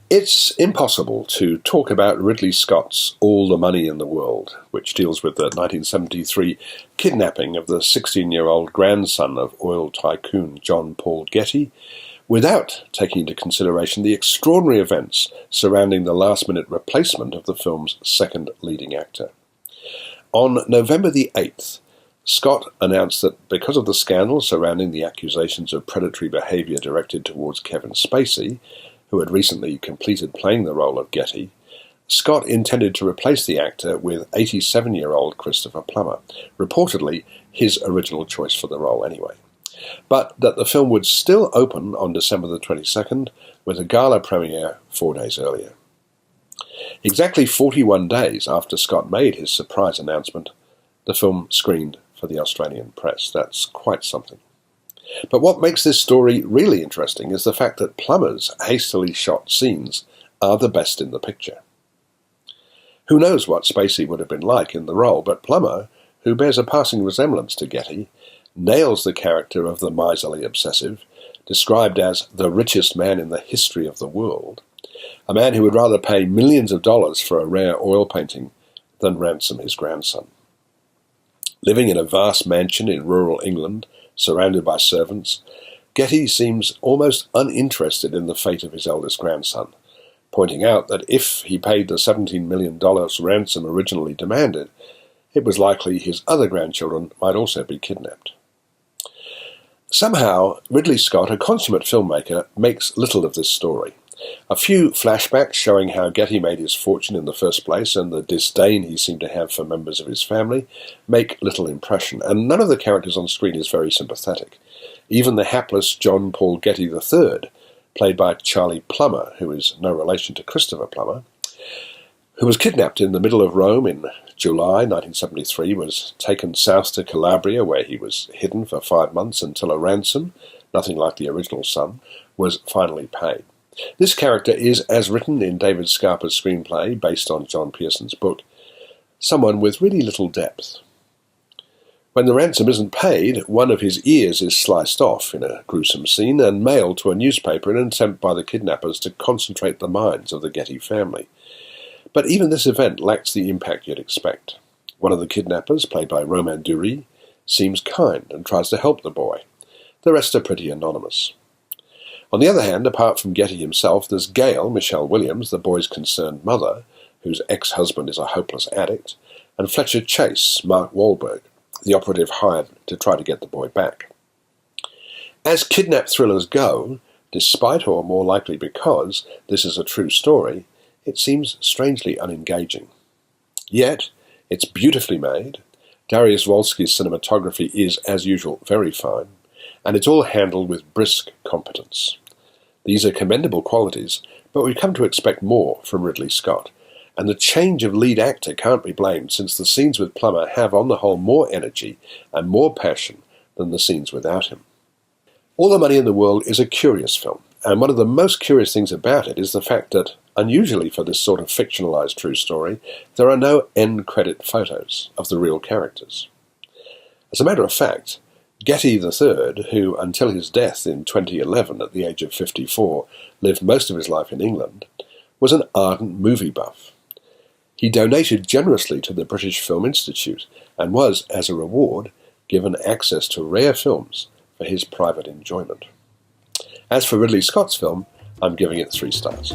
It's impossible to talk about Ridley Scott's All the Money in the World, which deals with the 1973 kidnapping of the 16-year-old grandson of oil tycoon John Paul Getty, without taking into consideration the extraordinary events surrounding the last-minute replacement of the film's second leading actor. On November the 8th, Scott announced that because of the scandal surrounding the accusations of predatory behaviour directed towards Kevin Spacey, who had recently completed playing the role of Getty, Scott intended to replace the actor with 87-year-old Christopher Plummer, reportedly his original choice for the role anyway, but that the film would still open on December the 22nd with a gala premiere 4 days earlier. Exactly 41 days after Scott made his surprise announcement, the film screened for the Australian press. That's quite something. But what makes this story really interesting is the fact that Plummer's hastily shot scenes are the best in the picture. Who knows what Spacey would have been like in the role, but Plummer, who bears a passing resemblance to Getty, nails the character of the miserly obsessive, described as the richest man in the history of the world, a man who would rather pay millions of dollars for a rare oil painting than ransom his grandson. Living in a vast mansion in rural England, surrounded by servants, Getty seems almost uninterested in the fate of his eldest grandson, pointing out that if he paid the $17 million ransom originally demanded, it was likely his other grandchildren might also be kidnapped. Somehow, Ridley Scott, a consummate filmmaker, makes little of this story. A few flashbacks showing how Getty made his fortune in the first place and the disdain he seemed to have for members of his family make little impression, and none of the characters on screen is very sympathetic. Even the hapless John Paul Getty III, played by Charlie Plummer, who is no relation to Christopher Plummer, who was kidnapped in the middle of Rome in July 1973, was taken south to Calabria, where he was hidden for 5 months until a ransom, nothing like the original sum, was finally paid. This character is, as written in David Scarpa's screenplay, based on John Pearson's book, someone with really little depth. When the ransom isn't paid, one of his ears is sliced off in a gruesome scene and mailed to a newspaper in an attempt by the kidnappers to concentrate the minds of the Getty family. But even this event lacks the impact you'd expect. One of the kidnappers, played by Romain Duris, seems kind and tries to help the boy. The rest are pretty anonymous. On the other hand, apart from Getty himself, there's Gail, Michelle Williams, the boy's concerned mother, whose ex-husband is a hopeless addict, and Fletcher Chase, Mark Wahlberg, the operative hired to try to get the boy back. As kidnap thrillers go, despite or more likely because this is a true story, it seems strangely unengaging. Yet, it's beautifully made, Dariusz Wolski's cinematography is, as usual, very fine, and it's all handled with brisk competence. These are commendable qualities, but we've come to expect more from Ridley Scott, and the change of lead actor can't be blamed since the scenes with Plummer have on the whole more energy and more passion than the scenes without him. All the Money in the World is a curious film, and one of the most curious things about it is the fact that, unusually for this sort of fictionalized true story, there are no end credit photos of the real characters. As a matter of fact, Getty III, who until his death in 2011 at the age of 54 lived most of his life in England, was an ardent movie buff. He donated generously to the British Film Institute and was, as a reward, given access to rare films for his private enjoyment. As for Ridley Scott's film, I'm giving it 3 stars.